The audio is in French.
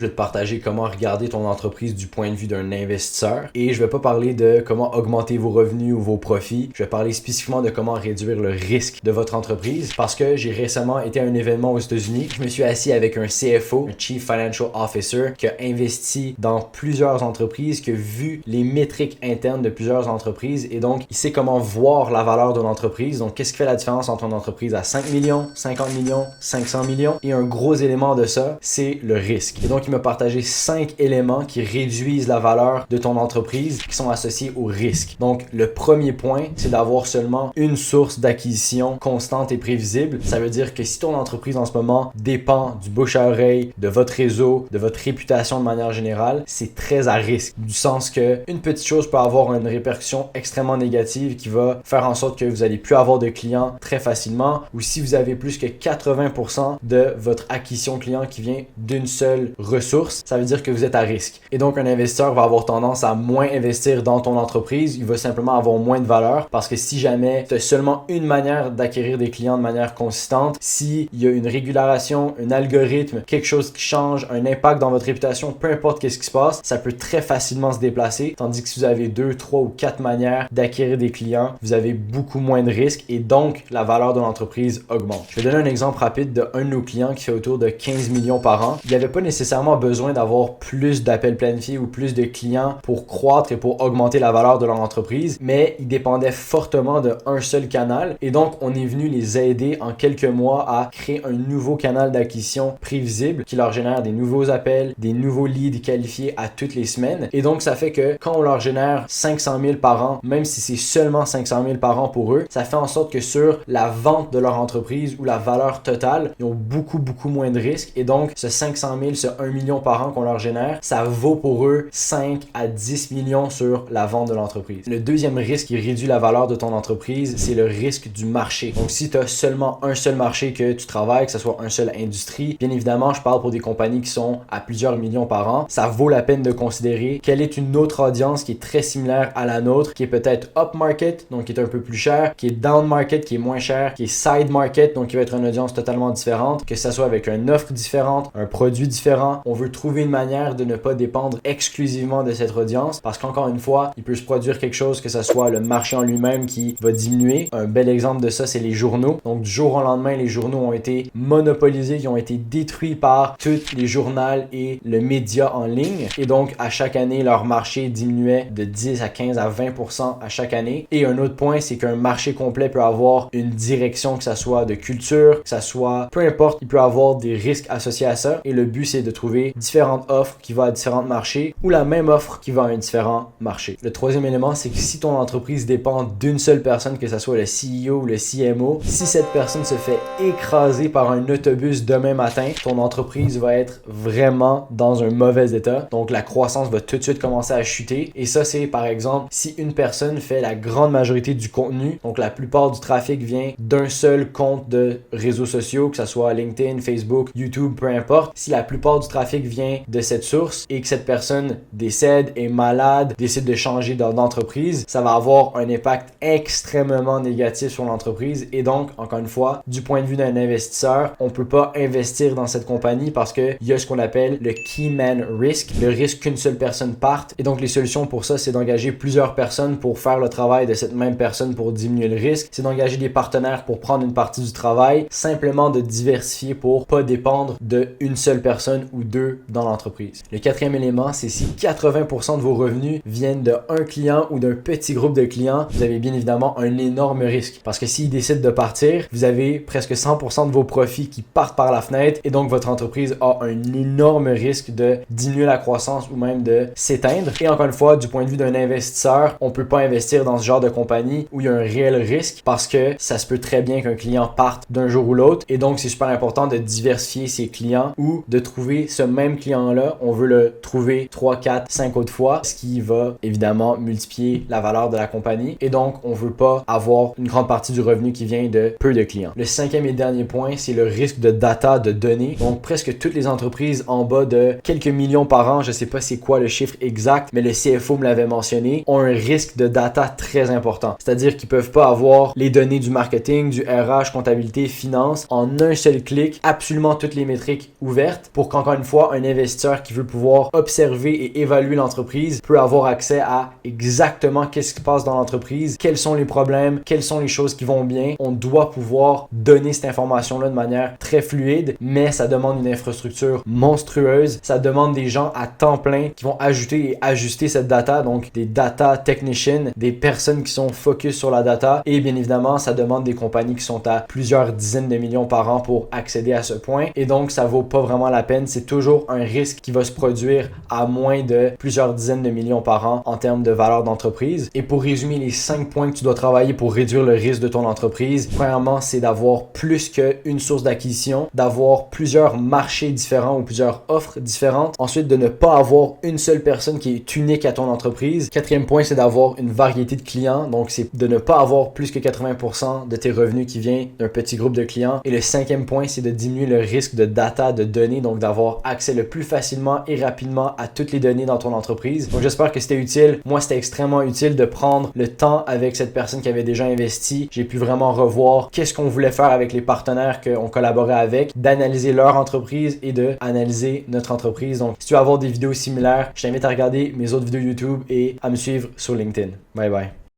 Je vais te partager comment regarder ton entreprise du point de vue d'un investisseur et je vais pas parler de comment augmenter vos revenus ou vos profits. Je vais parler spécifiquement de comment réduire le risque de votre entreprise parce que j'ai récemment été à un événement aux États-Unis. Je me suis assis avec un CFO, un Chief Financial Officer, qui a investi dans plusieurs entreprises, qui a vu les métriques internes de plusieurs entreprises et donc il sait comment voir la valeur d'une entreprise. Donc qu'est-ce qui fait la différence entre une entreprise à 5 millions, 50 millions, 500 millions et un gros élément de ça, c'est le risque. Et donc il m'a partagé 5 éléments qui réduisent la valeur de ton entreprise qui sont associés au risque. Donc, le premier point, c'est d'avoir seulement une source d'acquisition constante et prévisible. Ça veut dire que si ton entreprise en ce moment dépend du bouche à oreille, de votre réseau, de votre réputation de manière générale, c'est très à risque. Du sens que une petite chose peut avoir une répercussion extrêmement négative qui va faire en sorte que vous n'allez plus avoir de clients très facilement ou si vous avez plus que 80% de votre acquisition client qui vient d'une seule ressource, ça veut dire que vous êtes à risque. Et donc, un investisseur va avoir tendance à moins investir dans ton entreprise. Il va simplement avoir moins de valeur parce que si jamais tu as seulement une manière d'acquérir des clients de manière consistante, s'il y a une régulation, un algorithme, quelque chose qui change, un impact dans votre réputation, peu importe qu'est-ce qui se passe, ça peut très facilement se déplacer. Tandis que si vous avez 2, 3 ou 4 manières d'acquérir des clients, vous avez beaucoup moins de risques et donc la valeur de l'entreprise augmente. Je vais donner un exemple rapide d'un de nos clients qui fait autour de 15 millions par an. Il n'y avait pas nécessairement besoin d'avoir plus d'appels planifiés ou plus de clients pour croître et pour augmenter la valeur de leur entreprise, mais ils dépendaient fortement d'un seul canal et donc on est venu les aider en quelques mois à créer un nouveau canal d'acquisition prévisible qui leur génère des nouveaux appels, des nouveaux leads qualifiés à toutes les semaines et donc ça fait que quand on leur génère 500 000 par an, même si c'est seulement 500 000 par an pour eux, ça fait en sorte que sur la vente de leur entreprise ou la valeur totale, ils ont beaucoup moins de risques et donc ce 500 000, ce 1 million par an qu'on leur génère, ça vaut pour eux 5 à 10 millions sur la vente de l'entreprise. Le deuxième risque qui réduit la valeur de ton entreprise, c'est le risque du marché. Donc si tu as seulement un seul marché que tu travailles, que ce soit une seule industrie, bien évidemment, je parle pour des compagnies qui sont à plusieurs millions par an, ça vaut la peine de considérer quelle est une autre audience qui est très similaire à la nôtre, qui est peut-être up market, donc qui est un peu plus cher, qui est down market, qui est moins cher, qui est side market, donc qui va être une audience totalement différente, que ce soit avec une offre différente, un produit différent. On veut trouver une manière de ne pas dépendre exclusivement de cette audience parce qu'encore une fois, il peut se produire quelque chose que ce soit le marché en lui-même qui va diminuer. Un bel exemple de ça, c'est les journaux. Donc du jour au lendemain, les journaux ont été monopolisés, ils ont été détruits par tous les journaux et le média en ligne. Et donc à chaque année, leur marché diminuait de 10 à 15 à 20% à chaque année. Et un autre point, c'est qu'un marché complet peut avoir une direction, que ça soit de culture, que ça soit peu importe, il peut avoir des risques associés à ça. Et le but, c'est de trouver différentes offres qui vont à différents marchés ou la même offre qui va à un différent marché. Le troisième élément, c'est que si ton entreprise dépend d'une seule personne, que ce soit le CEO ou le CMO, si cette personne se fait écraser par un autobus demain matin, ton entreprise va être vraiment dans un mauvais état. Donc, la croissance va tout de suite commencer à chuter. Et ça, c'est par exemple, si une personne fait la grande majorité du contenu, donc la plupart du trafic vient d'un seul compte de réseaux sociaux, que ce soit LinkedIn, Facebook, YouTube, peu importe. Si la plupart du trafic vient de cette source et que cette personne décède, est malade, décide de changer d'entreprise, ça va avoir un impact extrêmement négatif sur l'entreprise. Et donc, encore une fois, du point de vue d'un investisseur, on peut pas investir dans cette compagnie parce qu'il y a ce qu'on appelle le key man risk, le risque qu'une seule personne parte. Et donc, les solutions pour ça, c'est d'engager plusieurs personnes pour faire le travail de cette même personne pour diminuer le risque. C'est d'engager des partenaires pour prendre une partie du travail, simplement de diversifier pour pas dépendre d'une seule personne ou deux dans l'entreprise. Le quatrième élément, c'est si 80% de vos revenus viennent d'un client ou d'un petit groupe de clients, vous avez bien évidemment un énorme risque. Parce que s'ils décident de partir, vous avez presque 100% de vos profits qui partent par la fenêtre et donc votre entreprise a un énorme risque de diminuer la croissance ou même de s'éteindre. Et encore une fois, du point de vue d'un investisseur, on peut pas investir dans ce genre de compagnie où il y a un réel risque parce que ça se peut très bien qu'un client parte d'un jour ou l'autre et donc c'est super important de diversifier ses clients ou de trouver ce même client-là, on veut le trouver 3, 4, 5 autres fois, ce qui va évidemment multiplier la valeur de la compagnie et donc on veut pas avoir une grande partie du revenu qui vient de peu de clients. Le cinquième et dernier point, c'est le risque de data, de données. Donc presque toutes les entreprises en bas de quelques millions par an, je sais pas c'est quoi le chiffre exact, mais le CFO me l'avait mentionné, ont un risque de data très important. C'est-à-dire qu'ils peuvent pas avoir les données du marketing, du RH, comptabilité, finance en un seul clic, absolument toutes les métriques ouvertes pour qu'encore une fois, un investisseur qui veut pouvoir observer et évaluer l'entreprise peut avoir accès à exactement qu'est-ce qui se passe dans l'entreprise, quels sont les problèmes, quelles sont les choses qui vont bien. On doit pouvoir donner cette information-là de manière très fluide, mais ça demande une infrastructure monstrueuse. Ça demande des gens à temps plein qui vont ajouter et ajuster cette data, donc des data technicians, des personnes qui sont focus sur la data, et bien évidemment, ça demande des compagnies qui sont à plusieurs dizaines de millions par an pour accéder à ce point, et donc ça vaut pas vraiment la peine. C'est toujours un risque qui va se produire à moins de plusieurs dizaines de millions par an en termes de valeur d'entreprise. Et pour résumer les 5 points que tu dois travailler pour réduire le risque de ton entreprise, premièrement, c'est d'avoir plus qu'une source d'acquisition, d'avoir plusieurs marchés différents ou plusieurs offres différentes. Ensuite, de ne pas avoir une seule personne qui est unique à ton entreprise. Quatrième point, c'est d'avoir une variété de clients. Donc, c'est de ne pas avoir plus que 80% de tes revenus qui vient d'un petit groupe de clients. Et le cinquième point, c'est de diminuer le risque de data, de données, donc d'avoir accès le plus facilement et rapidement à toutes les données dans ton entreprise. Donc, j'espère que c'était utile. Moi, c'était extrêmement utile de prendre le temps avec cette personne qui avait déjà investi. J'ai pu vraiment revoir qu'est-ce qu'on voulait faire avec les partenaires qu'on collaborait avec, d'analyser leur entreprise et d'analyser notre entreprise. Donc, si tu veux avoir des vidéos similaires, je t'invite à regarder mes autres vidéos YouTube et à me suivre sur LinkedIn. Bye bye.